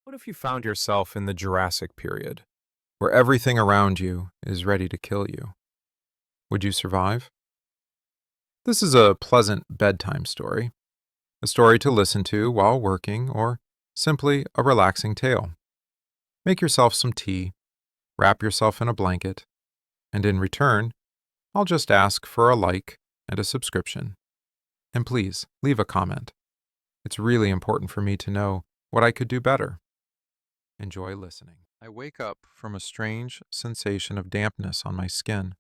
What if you found yourself in the Jurassic Period, where everything around you is ready to kill you? Would you survive? This is a pleasant bedtime story, a story to listen to while working, or simply a relaxing tale. Make yourself some tea, wrap yourself in a blanket, and in return, I'll just ask for a like and a subscription. And please, leave a comment. It's really important for me to know what I could do better. Enjoy listening. I wake up from a strange sensation of dampness on my skin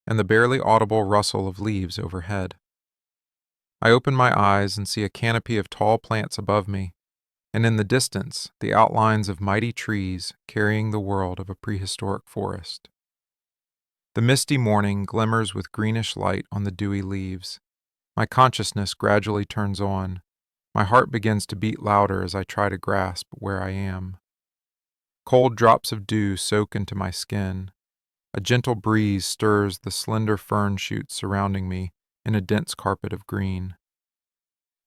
and the barely audible rustle of leaves overhead. I open my eyes and see a canopy of tall plants above me, and in the distance, the outlines of mighty trees carrying the world of a prehistoric forest. The misty morning glimmers with greenish light on the dewy leaves. My consciousness gradually turns on. My heart begins to beat louder as I try to grasp where I am. Cold drops of dew soak into my skin. A gentle breeze stirs the slender fern shoots surrounding me in a dense carpet of green.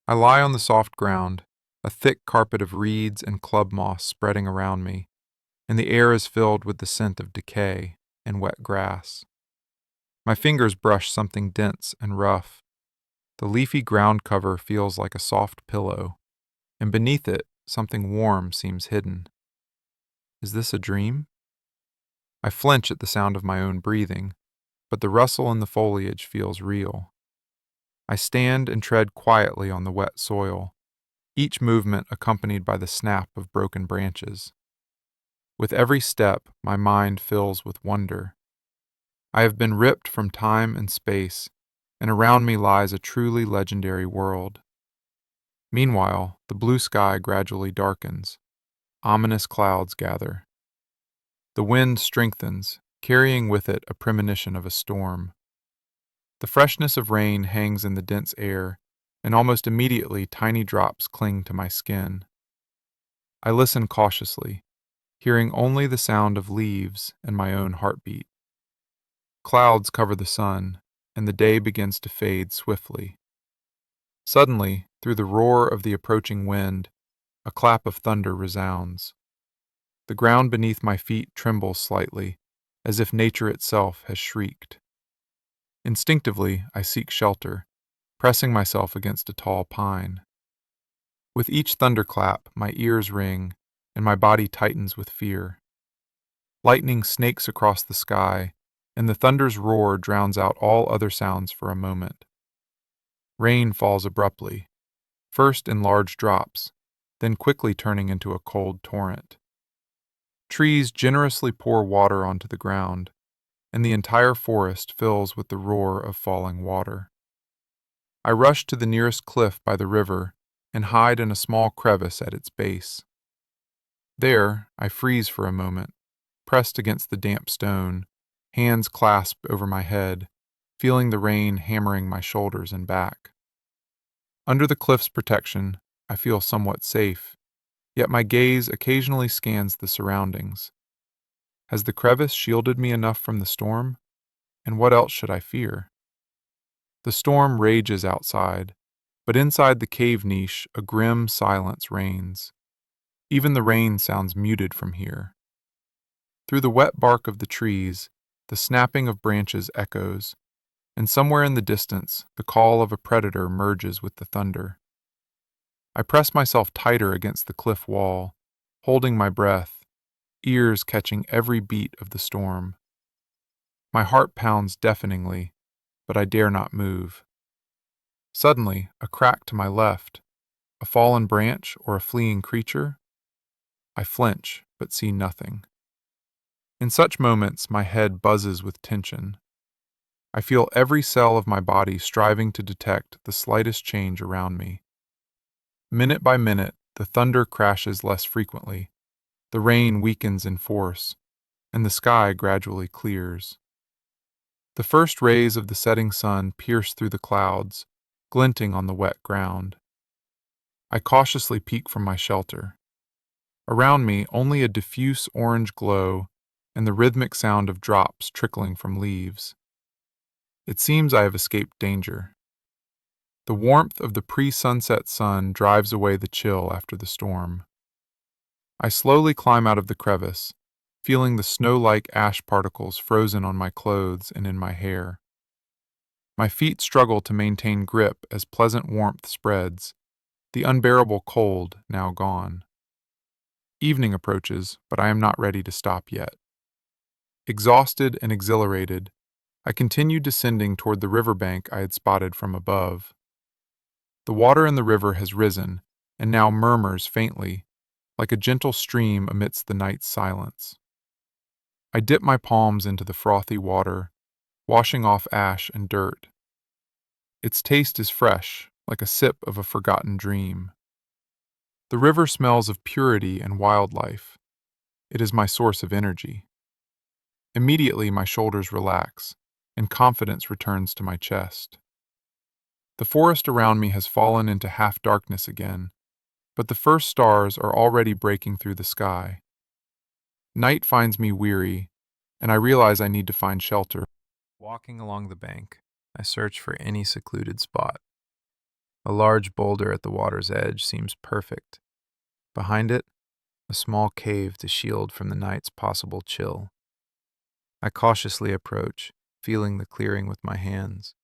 I lie on the soft ground, a thick carpet of reeds and club moss spreading around me, and the air is filled with the scent of decay and wet grass. My fingers brush something dense and rough. The leafy ground cover feels like a soft pillow, and beneath it, something warm seems hidden. Is this a dream? I flinch at the sound of my own breathing, but the rustle in the foliage feels real. I stand and tread quietly on the wet soil, each movement accompanied by the snap of broken branches. With every step, my mind fills with wonder. I have been ripped from time and space, and around me lies a truly legendary world. Meanwhile, the blue sky gradually darkens. Ominous clouds gather. The wind strengthens, carrying with it a premonition of a storm. The freshness of rain hangs in the dense air, and almost immediately tiny drops cling to my skin. I listen cautiously, hearing only the sound of leaves and my own heartbeat. Clouds cover the sun, and the day begins to fade swiftly. Suddenly, through the roar of the approaching wind, a clap of thunder resounds. The ground beneath my feet trembles slightly, as if nature itself has shrieked. Instinctively, I seek shelter, pressing myself against a tall pine. With each thunderclap, my ears ring, and my body tightens with fear. Lightning snakes across the sky, and the thunder's roar drowns out all other sounds for a moment. Rain falls abruptly, first in large drops, then quickly turning into a cold torrent. Trees generously pour water onto the ground, and the entire forest fills with the roar of falling water. I rush to the nearest cliff by the river and hide in a small crevice at its base. There, I freeze for a moment, pressed against the damp stone, hands clasped over my head, feeling the rain hammering my shoulders and back. Under the cliff's protection, I feel somewhat safe, yet my gaze occasionally scans the surroundings. Has the crevice shielded me enough from the storm? And what else should I fear? The storm rages outside, but inside the cave niche a grim silence reigns. Even the rain sounds muted from here. Through the wet bark of the trees, the snapping of branches echoes, and somewhere in the distance, the call of a predator merges with the thunder. I press myself tighter against the cliff wall, holding my breath, ears catching every beat of the storm. My heart pounds deafeningly, but I dare not move. Suddenly, a crack to my left, a fallen branch or a fleeing creature. I flinch, but see nothing. In such moments, my head buzzes with tension. I feel every cell of my body striving to detect the slightest change around me. Minute by minute, the thunder crashes less frequently, the rain weakens in force, and the sky gradually clears. The first rays of the setting sun pierce through the clouds, glinting on the wet ground. I cautiously peek from my shelter. Around me, only a diffuse orange glow and the rhythmic sound of drops trickling from leaves. It seems I have escaped danger. The warmth of the pre-sunset sun drives away the chill after the storm. I slowly climb out of the crevice, feeling the snow-like ash particles frozen on my clothes and in my hair. My feet struggle to maintain grip as pleasant warmth spreads, the unbearable cold now gone. Evening approaches, but I am not ready to stop yet. Exhausted and exhilarated, I continued descending toward the riverbank I had spotted from above. The water in the river has risen, and now murmurs faintly, like a gentle stream amidst the night's silence. I dip my palms into the frothy water, washing off ash and dirt. Its taste is fresh, like a sip of a forgotten dream. The river smells of purity and wildlife. It is my source of energy. Immediately my shoulders relax, and confidence returns to my chest. The forest around me has fallen into half-darkness again, but the first stars are already breaking through the sky. Night finds me weary, and I realize I need to find shelter. Walking along the bank, I search for any secluded spot. A large boulder at the water's edge seems perfect. Behind it, a small cave to shield from the night's possible chill. I cautiously approach, feeling the clearing with my hands.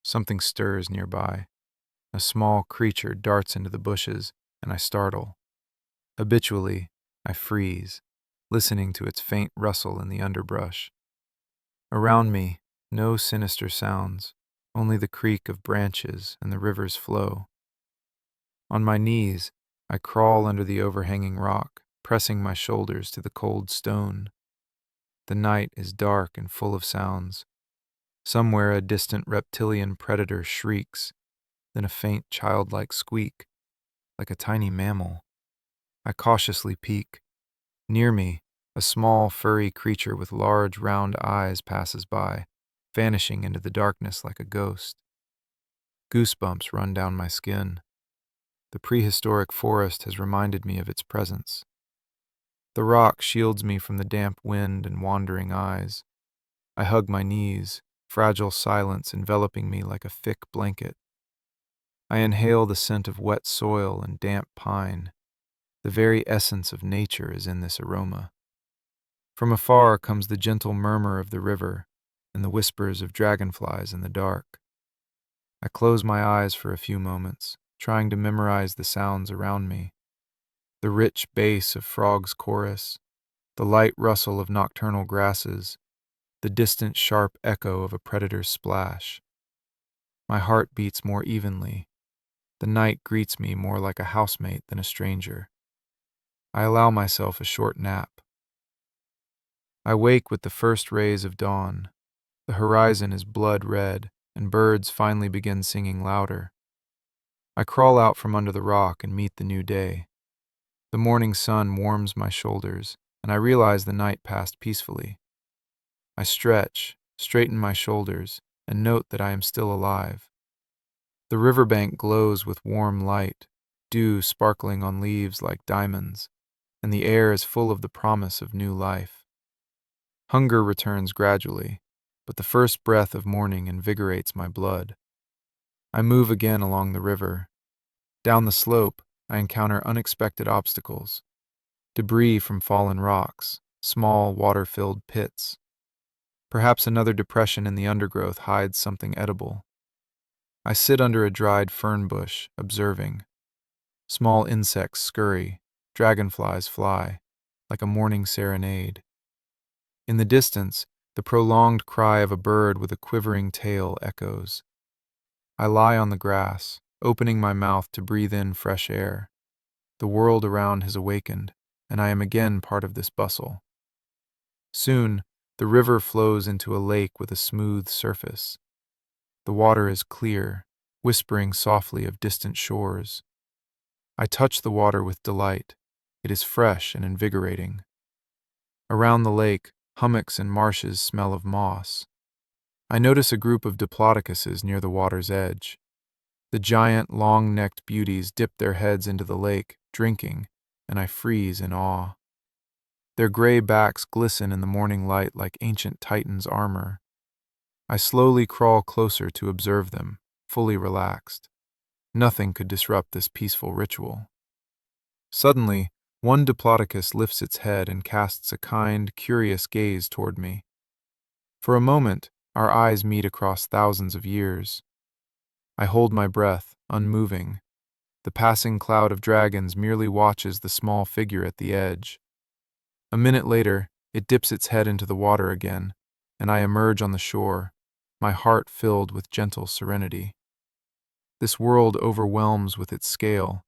Something stirs nearby. A small creature darts into the bushes, and I startle. Habitually, I freeze, listening to its faint rustle in the underbrush. Around me, no sinister sounds, only the creak of branches and the river's flow. On my knees, I crawl under the overhanging rock, pressing my shoulders to the cold stone. The night is dark and full of sounds. Somewhere a distant reptilian predator shrieks, then a faint childlike squeak, like a tiny mammal. I cautiously peek. Near me, a small furry creature with large round eyes passes by, vanishing into the darkness like a ghost. Goosebumps run down my skin. The prehistoric forest has reminded me of its presence. The rock shields me from the damp wind and wandering eyes. I hug my knees, fragile silence enveloping me like a thick blanket. I inhale the scent of wet soil and damp pine. The very essence of nature is in this aroma. From afar comes the gentle murmur of the river and the whispers of dragonflies in the dark. I close my eyes for a few moments, trying to memorize the sounds around me. The rich bass of frogs' chorus, the light rustle of nocturnal grasses, the distant sharp echo of a predator's splash. My heart beats more evenly. The night greets me more like a housemate than a stranger. I allow myself a short nap. I wake with the first rays of dawn. The horizon is blood red, and birds finally begin singing louder. I crawl out from under the rock and meet the new day. The morning sun warms my shoulders, and I realize the night passed peacefully. I stretch, straighten my shoulders, and note that I am still alive. The riverbank glows with warm light, dew sparkling on leaves like diamonds, and the air is full of the promise of new life. Hunger returns gradually, but the first breath of morning invigorates my blood. I move again along the river. Down the slope, I encounter unexpected obstacles. Debris from fallen rocks, small water-filled pits. Perhaps another depression in the undergrowth hides something edible. I sit under a dried fern bush, observing. Small insects scurry, dragonflies fly, like a morning serenade. In the distance, the prolonged cry of a bird with a quivering tail echoes. I lie on the grass, opening my mouth to breathe in fresh air. The world around has awakened, and I am again part of this bustle. Soon, the river flows into a lake with a smooth surface. The water is clear, whispering softly of distant shores. I touch the water with delight. It is fresh and invigorating. Around the lake, hummocks and marshes smell of moss. I notice a group of diplodocuses near the water's edge. The giant, long-necked beauties dip their heads into the lake, drinking, and I freeze in awe. Their gray backs glisten in the morning light like ancient titans' armor. I slowly crawl closer to observe them, fully relaxed. Nothing could disrupt this peaceful ritual. Suddenly, One diplodocus lifts its head and casts a kind, curious gaze toward me. For a moment, our eyes meet across thousands of years. I hold my breath, unmoving. The passing cloud of dragons merely watches the small figure at the edge. A minute later, it dips its head into the water again, and I emerge on the shore, my heart filled with gentle serenity. This world overwhelms with its scale,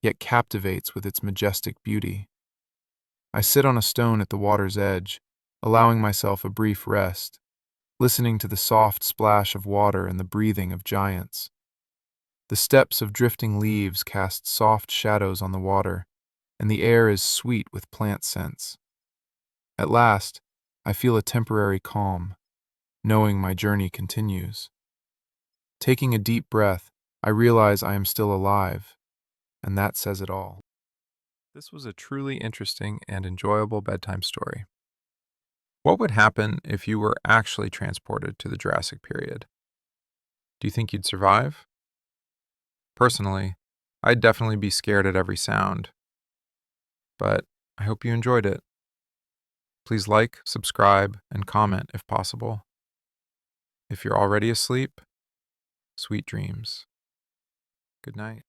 yet captivates with its majestic beauty. I sit on a stone at the water's edge, allowing myself a brief rest, listening to the soft splash of water and the breathing of giants. The steps of drifting leaves cast soft shadows on the water, and the air is sweet with plant scents. At last, I feel a temporary calm, knowing my journey continues. Taking a deep breath, I realize I am still alive, and that says it all. This was a truly interesting and enjoyable bedtime story. What would happen if you were actually transported to the Jurassic period? Do you think you'd survive? Personally, I'd definitely be scared at every sound, but I hope you enjoyed it. Please like, subscribe, and comment if possible. If you're already asleep, sweet dreams. Good night.